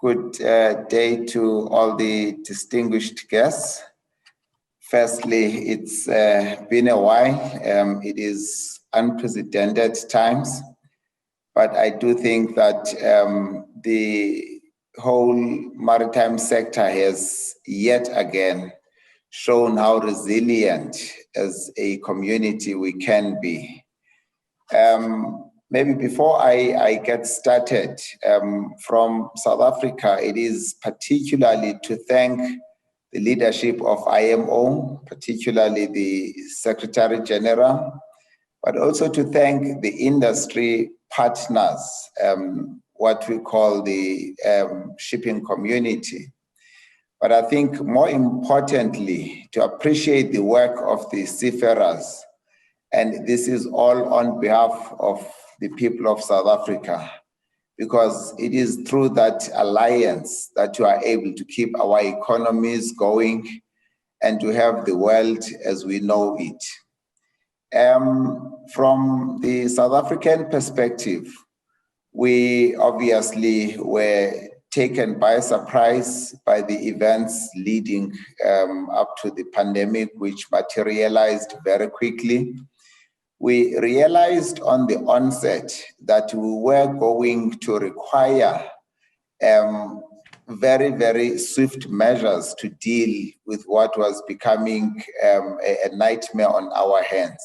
Good day to all the distinguished guests. Firstly, it's been a while. It is unprecedented times, but I do think that the whole maritime sector has yet again shown how resilient as a community we can be. Maybe before I get started, from South Africa, it is particularly to thank the leadership of IMO, particularly the Secretary General, but also to thank the industry partners, what we call the shipping community. But I think more importantly, to appreciate the work of the seafarers. And this is all on behalf of the people of South Africa, because it is through that alliance that you are able to keep our economies going and to have the world as we know it. From the South African perspective, we obviously were taken by surprise by the events leading up to the pandemic, which materialized very quickly. We realized on the onset that we were going to require very, very swift measures to deal with what was becoming a nightmare on our hands.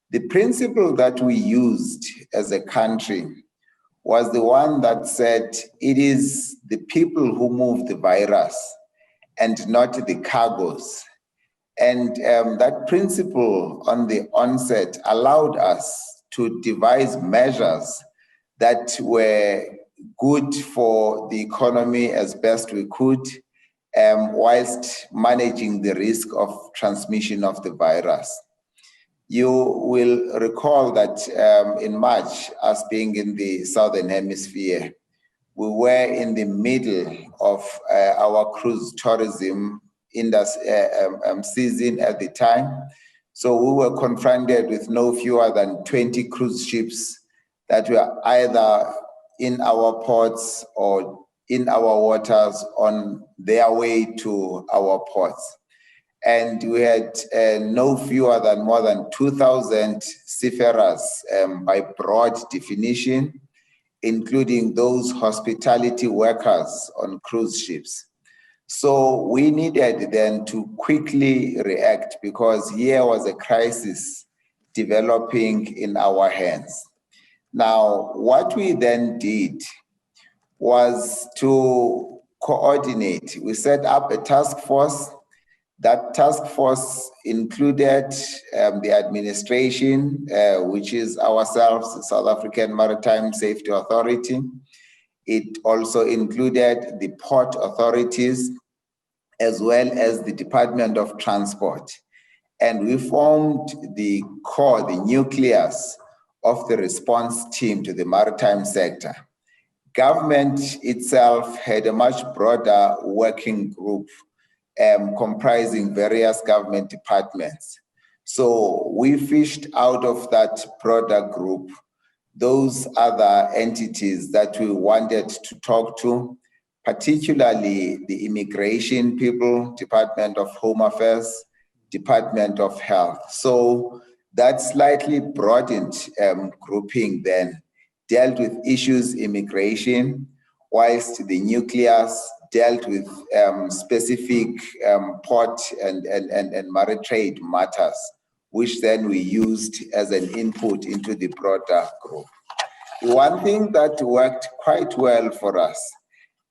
The principle that we used as a country was the one that said it is the people who move the virus and not the cargoes. And that principle on the onset allowed us to devise measures that were good for the economy as best we could, whilst managing the risk of transmission of the virus. You will recall that in March, us being in the Southern Hemisphere, we were in the middle of our cruise tourism season at the time. So we were confronted with no fewer than 20 cruise ships that were either in our ports or in our waters on their way to our ports. And we had no fewer than more than 2,000 seafarers by broad definition, including those hospitality workers on cruise ships. So we needed then to quickly react, because here was a crisis developing in our hands. Now, what we then did was to coordinate. We set up a task force. That task force included the administration, which is ourselves, the South African Maritime Safety Authority. It also included the port authorities, as well as the Department of Transport. And we formed the core, the nucleus of the response team to the maritime sector. Government itself had a much broader working group comprising various government departments. So we fished out of that broader group those other entities that we wanted to talk to, particularly the immigration people, Department of Home Affairs, Department of Health. So that slightly broadened grouping then dealt with issues immigration, whilst the nucleus dealt with specific port and maritime matters, which then we used as an input into the broader group. One thing that worked quite well for us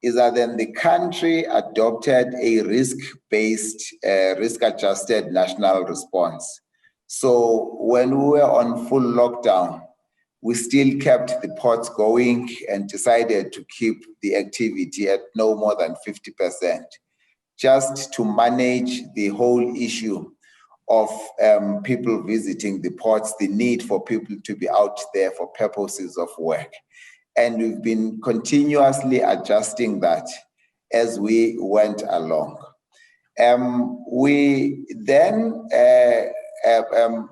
is that then the country adopted a risk-based, risk-adjusted national response. So when we were on full lockdown, we still kept the ports going and decided to keep the activity at no more than 50%, just to manage the whole issue of people visiting the ports, the need for people to be out there for purposes of work. And we've been continuously adjusting that as we went along. We then,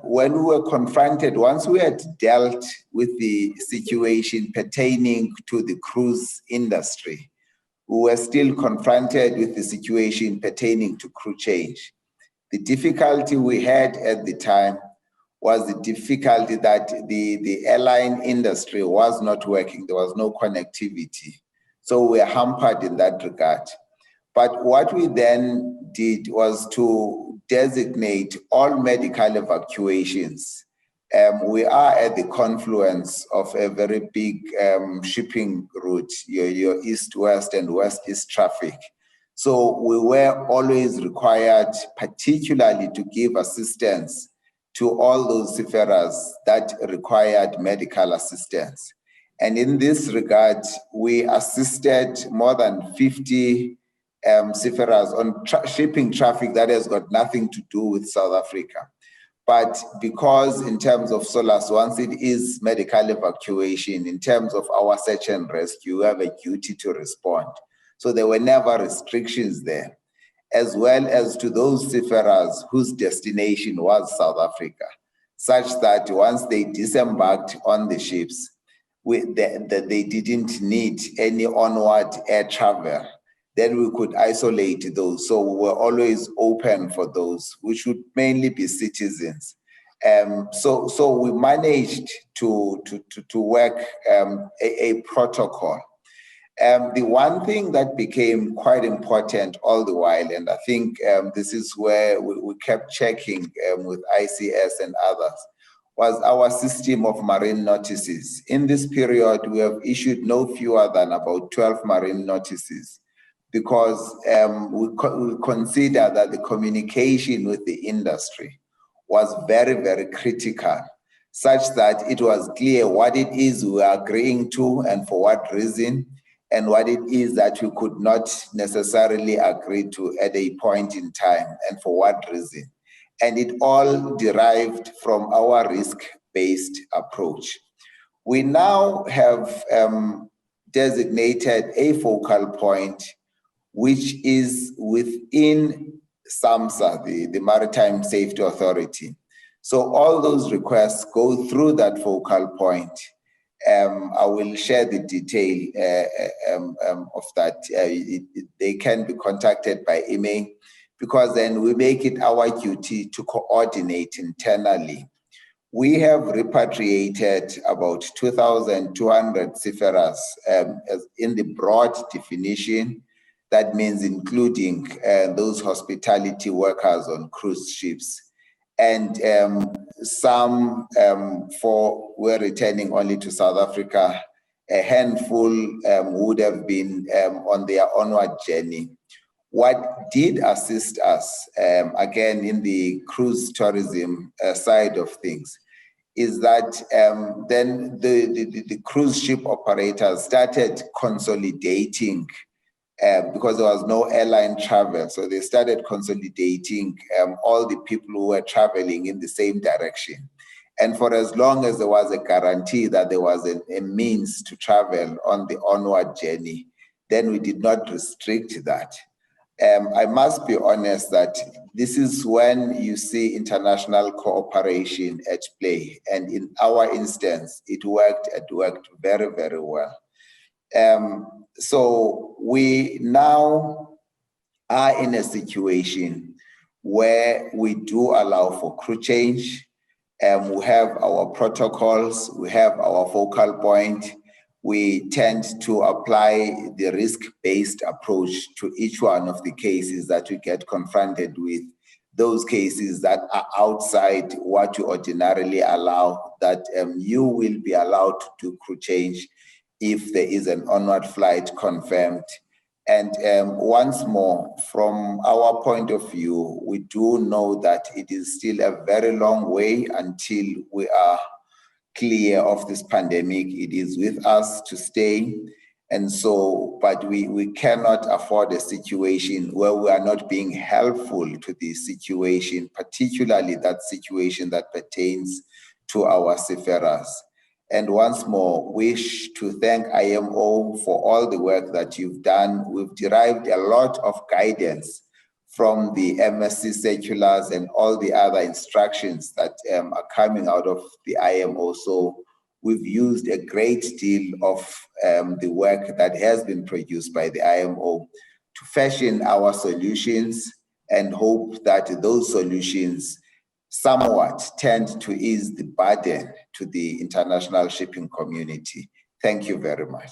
when we were confronted, once we had dealt with the situation pertaining to the cruise industry, we were still confronted with the situation pertaining to crew change. The difficulty we had at the time was the difficulty that the airline industry was not working. There was no connectivity. So we were hampered in that regard. But what we then did was to designate all medical evacuations. We are at the confluence of a very big shipping route, your east-west and west-east traffic. So we were always required, particularly to give assistance to all those seafarers that required medical assistance. And in this regard, we assisted more than 50 seafarers on shipping traffic that has got nothing to do with South Africa. But because in terms of SOLAS, once it is medical evacuation, in terms of our search and rescue, we have a duty to respond. So there were never restrictions there, as well as to those seafarers whose destination was South Africa, such that once they disembarked on the ships, they didn't need any onward air travel. Then we could isolate those. So we were always open for those, which would mainly be citizens. So we managed to work a protocol. The one thing that became quite important all the while, and I think this is where we kept checking with ICS and others, was our system of marine notices. In this period, we have issued no fewer than about 12 marine notices, because we consider that the communication with the industry was very, very critical, such that it was clear what it is we are agreeing to and for what reason, and what it is that we could not necessarily agree to at a point in time and for what reason. And it all derived from our risk-based approach. We now have designated a focal point which is within SAMSA, the Maritime Safety Authority. So all those requests go through that focal point. I will share the detail of that. They can be contacted by email, because then we make it our duty to coordinate internally. We have repatriated about 2,200 seafarers in the broad definition. That means including those hospitality workers on cruise ships. And some were returning only to South Africa. A handful would have been on their onward journey. What did assist us, again, in the cruise tourism side of things, is that then the cruise ship operators started consolidating because there was no airline travel. So they started consolidating all the people who were traveling in the same direction. And for as long as there was a guarantee that there was a means to travel on the onward journey, then we did not restrict that. I must be honest that this is when you see international cooperation at play. And in our instance, it worked very, very well. So we now are in a situation where we do allow for crew change. We have our protocols, we have our focal point. We tend to apply the risk-based approach to each one of the cases that we get confronted with. Those cases that are outside what you ordinarily allow, that you will be allowed to do crew change if there is an onward flight confirmed. And once more, from our point of view, we do know that it is still a very long way until we are clear of this pandemic. It is with us to stay. And so, but we cannot afford a situation where we are not being helpful to the situation, particularly that situation that pertains to our seafarers. And once more, wish to thank IMO for all the work that you've done. We've derived a lot of guidance from the MSC circulars and all the other instructions that are coming out of the IMO. So we've used a great deal of the work that has been produced by the IMO to fashion our solutions and hope that those solutions somewhat tend to ease the burden to the international shipping community. Thank you very much.